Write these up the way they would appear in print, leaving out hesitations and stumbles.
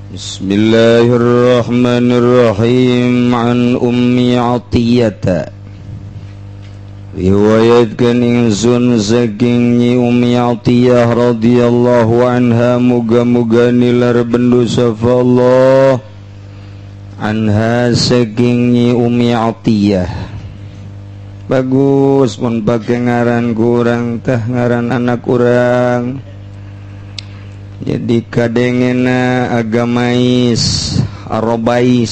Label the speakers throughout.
Speaker 1: Bismillahirrahmanirrahim. An Ummi Atiyata, riwayatkeun ingsun saking Nyi Ummi Atiyah radhiyallahu anha, muga-muga nilar bendu safa Allah anha saking Nyi Ummi Atiyah. Bagus mun pake ngaran kurang tah ngaran anak kurang. Jadi kadengena agamais arobais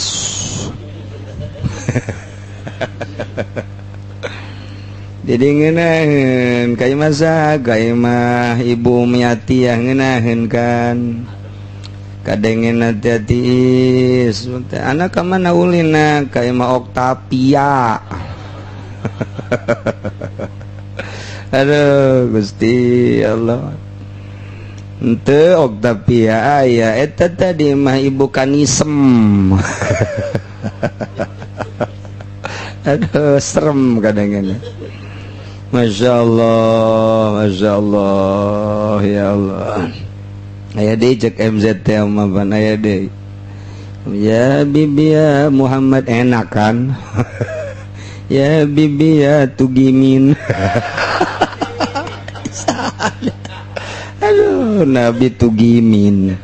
Speaker 1: jadi ngeunaheun kai masa kai mah Ibu Miati yang ngeunaheun kan kadengena tiis anak ka mana ulina kai mah Oktavia aduh Gusti Allah. Ente Oktavia aya eta tadi mah Ibu Kanisem. Aduh serem kadang-kadang. Masya Allah ya Allah. Aya deui cek MZT mapan aya deui. Ya bibi ya Muhammad enak kan. Ya bibi ya Tugimin. Aduh, Nabi Tugimin.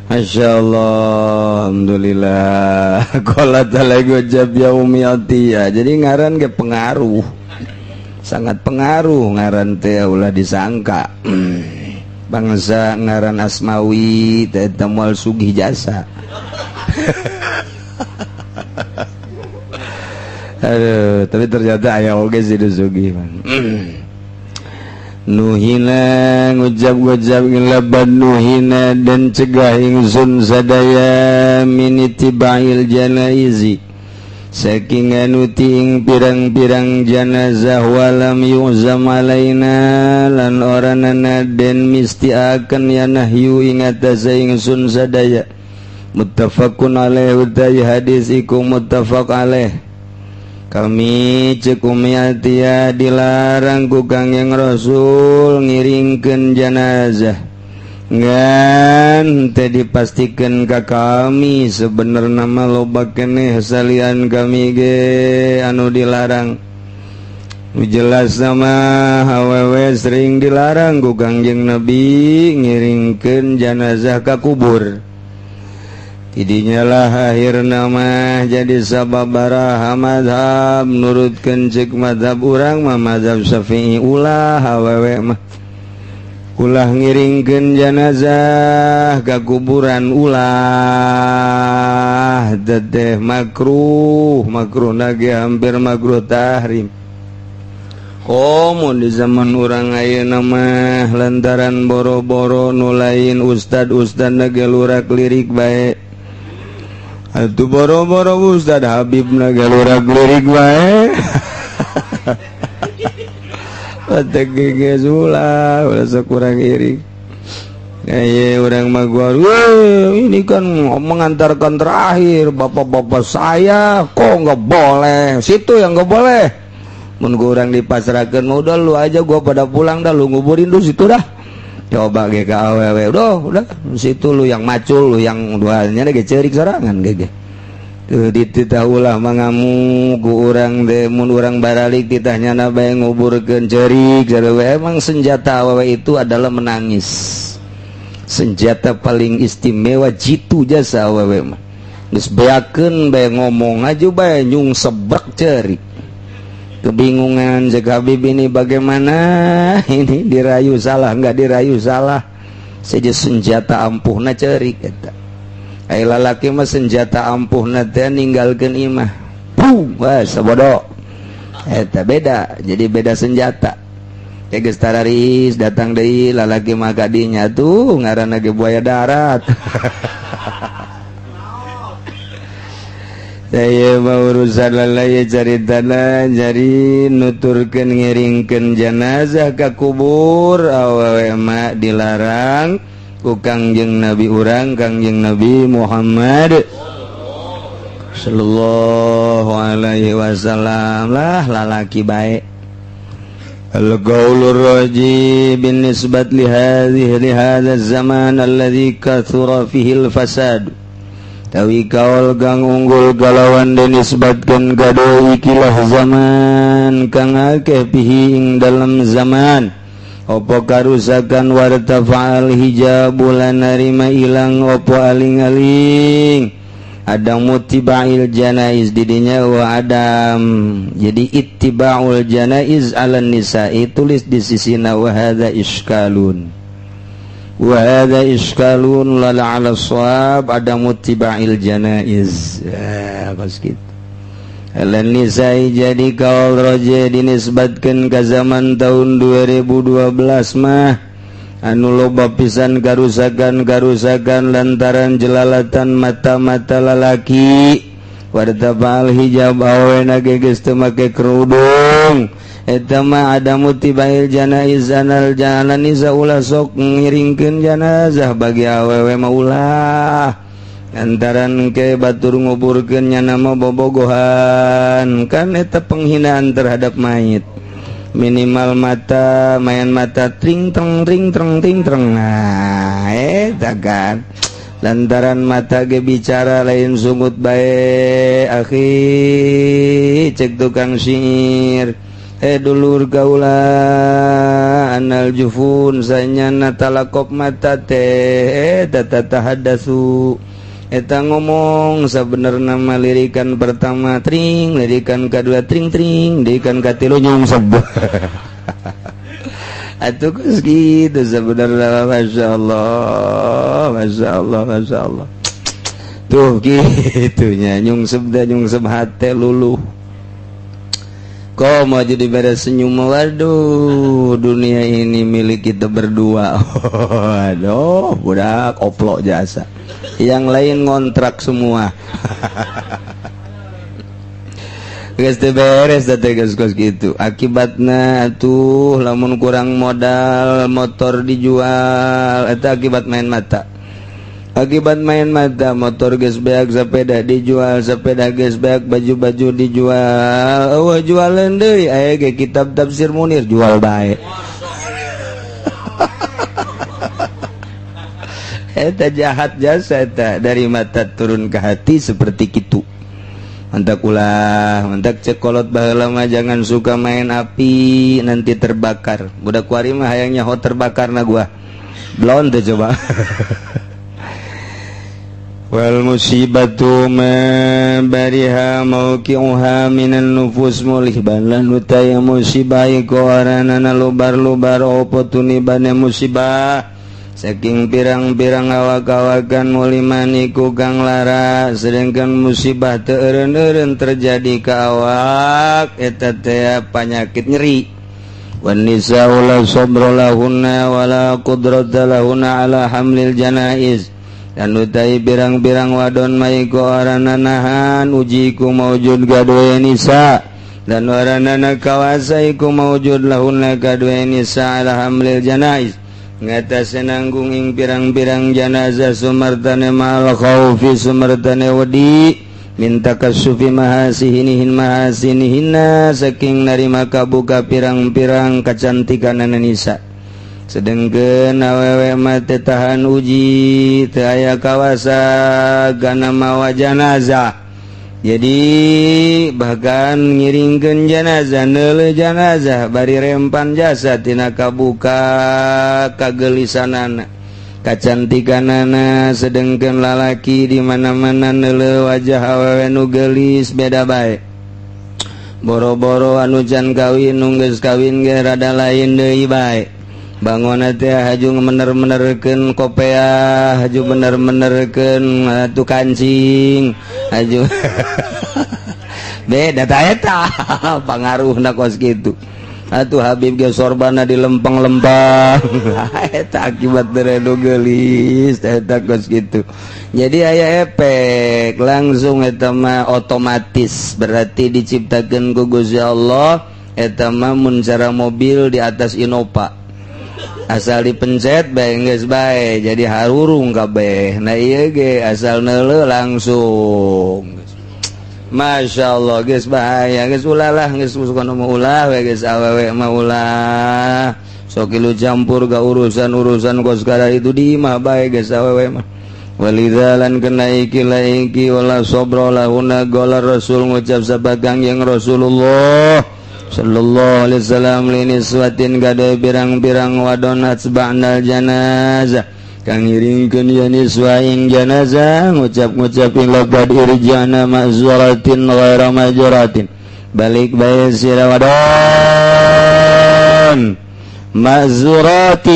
Speaker 1: Masya Allah, alhamdulillah. Qala ta'ala gojab ya Ummi Atiyah. Jadi ngaran ke pengaruh, sangat pengaruh ngaran teh ulah disangka. Bangsa ngaran Asmawi teh tamual sugih jasa. Aduh, tapi ternyata aya oge sih sugih man. Nuhina ngucap-ngucap ngelaban nuhina dan cegah ingsun sadaya min itiba'il janaizi saking anuting pirang-pirang janazah walam yu'zam alaina lan oranana den mistiaken ya nahyu ing atase ingsun sadaya muttafaqun alaih utai hadis iku muttafaq alaih. Kami cek Ummi Atiyah dilarang ku Kangjeng Rasul ngiringkeun janazah ngan teh dipastikeun ka kami sebenarna mah loba keneh salian kami ge anu dilarang. Jelas nama awewe sering dilarang ku Kangjeng Nabi ngiringkeun janazah ka kubur. Tidinya lah akhir nama jadi sababaraha madhab nurutkeun cek madhab urang mah madhab Syafi'i ulah awewe mah ulah ngiringkeun janazah ka kuburan ulah teteh makruh nage hampir makruh tahrim. Mun di zaman urang ayeuna mah lantaran boro-boro nu lain ustad nage lurak lirik bae. Atuh boro-boro Ustad Habib na galurak lirik wae. Patek geges ulah sakurang iring. Aya urang mah gua, ini kan mengantarkan terakhir bapak-bapak saya, kok enggak boleh? Situ yang enggak boleh. Mun gua urang dipasrahkeun mah udah lu aja gua pada pulang dah lu nguburin dulu situ dah. Coba ge ka awewe udah situ lu yang macul lu yang duanya ge ceurik sorangan ge tuh dititah ulah mangamu ku urang teh mun urang baralik titahnya bae nguburkeun ceurik sarewe. Emang senjata awewe itu adalah menangis, senjata paling istimewa jitu jasa awewe mah geus beakeun bae ngomong aja bae nyung sebrak ceurik. Kebingungan cek Habib ini bagaimana ini dirayu salah enggak dirayu salah saja senjata ampuhna ceurik eta. Ai lalaki mah senjata ampuhna teh ninggalkeun imah. Wah sabodo. Eta beda, jadi beda senjata. Ya geus tararis datang deui lalaki mah ka dinya tuh ngaranna ge buaya darat. Saya mau urusan lalai caritana jadi nuturkeun ngiringkeun janazah ka kubur awewe mah dilarang ku Kangjeng Nabi urang Kangjeng Nabi Muhammad sallallahu alaihi wasallam lah lalaki bae Al-qaulur rajih bin nisbat li hadha zaman alladhi kathura fihi al-fasad. Tawi kaul kang unggul kalawan den nisbatkeun ka deui ikilah zaman kang akeh fihi ing dalam zaman apa karusakan wartafa'al hijabul narima ilang apa aling-aling Adam muttiba'il janaiz didinya wa adam. Jadi ittiba'ul janaiz ala nisa'i tulis di sisina wa hadza iskalun. Wa hadza iskalun la ala shawab adam muttiba'il janaiz. Pas gitu. Ala nisa'i jadi kaul raja dinisbatkan ke zaman tahun 2012 mah anu loba pisan karusakan lantaran jelalatan mata-mata lalaki wartafa'al hijab awena geus teu make kerudung eta mah ada mutibail janaiz anal jalan iza ulah sok ngiringkeun janazah bagi awewe mah ulah antaran ke batur nguburkeun nya nama bobogohan kan eta penghinaan terhadap mayit minimal mata main mata tring treng nah eta kan lantaran mata ge bicara lain sungut bae akhi cek tukang syair dulur gaula anal jufun sanyana talakop mata teh tatahaddatsu eta ngomong sabenerna mah lirikan pertama tring, lirikan kedua tring, lirikan katilu nyong sebut. Atuh geus kitu sabenerna masyaallah. Tuh kitunya nyung sebda nyung sebhate luluh. Kok mau jadi beres senyum waduh dunia ini milik kita berdua. Aduh budak oplok jasa yang lain ngontrak semua. Geus teu beres da teh geus gitu akibatna atuh lamun kurang modal motor dijual eta akibat main mata motor geus beak sepeda dijual sepeda geus beak baju-baju dijual eueuh jualan deui aya ge kitab tafsir Munir jual bae. Eta jahat jasa eta dari mata turun ke hati seperti kitu. Mantak ulah, mantak cekolot baheula mah jangan suka main api nanti terbakar. Budak kuari mah hayang nyaho terbakarna gua. Belum teh coba. Wal musibatu ma bariha mauqi'uha minan nufus mulih balan utaya musibah iku aranana lubar-lubar opo tunibane musibah saking pirang-pirang awak-awakan mulimaniku kang lara sedangkan musibah teu eureun-eureun terjadi ka awak eta teh panyakit nyeri wan nisa'u la sabra lahunna wala qudrata lahunna ala hamlil janaiz dan utai pirang-pirang wadon maiku arana nahan ujiku maujud gadoe nisa dan waranana kawasaiku maujud lahunna gadoe nisa ala hamlil janaiz ngatas nanggung ing pirang-pirang jenazah sumartane mal khaufi sumartane wedi minta kasufi mahasinihinna saking narima kabuka pirang-pirang kecantikan nisa sedengkeun awewe mah teu tahan uji teu aya kawasa gana mawa janazah jadi bahkan ngiringkeun janazah neuleuh janazah bari rempan jasad tina kabuka kagelisanana kacantikanana sedengkeun lalaki di mana-mana neuleuh wajah awewe nu geulis beda bae boro-boro anu can kawin nu geus kawin ge rada lain deui bae bangun teh haju mener-menerkeun kopiah haju bener-menerkeun atuh kancing haju beda ta eta pangaruhna kos kitu atuh Habib ge sorbana dilempeng-lempeng eta akibat deredo geulis eta kos kitu jadi aya efek langsung eta mah otomatis berarti diciptakeun ku Gusti Allah eta mah mun cara mobil di atas Innova asal dipencet bae geus bae jadi harurung kabeh nah ieu ge asal neuleuh langsung Masya Allah guys bahaya guys ulalah guys suka mau ulah guys awewe mau ulah sok lu campur ga urusan kos sekarang itu di mah baik guys awewe mah walidalan kena iki wala sobro lahuna gola rasul ngucap sabagang yang Rasulullah sallallahu alaihi wasallam lini suatin gade pirang-pirang wadonat seba'nal janazah kang ngiringkeun ya niswaing janazah ngucap-ngucapin laqad irjana ma'zuratin ghaira majuratin balik bae sira wadon ma'zuratin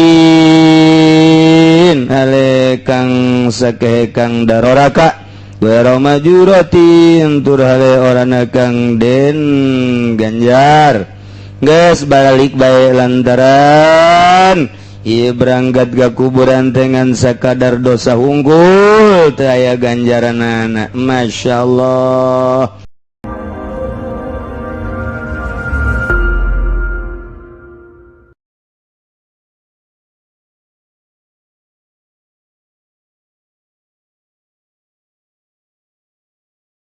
Speaker 1: ale kang sakehe kang daroraka ghaira majuratin tur hale orana kang den ganjar geus balik bae lantaran ieu berangkat ka kuburan dengan sakadar dosa unggul teu aya ganjaranana masyaallah.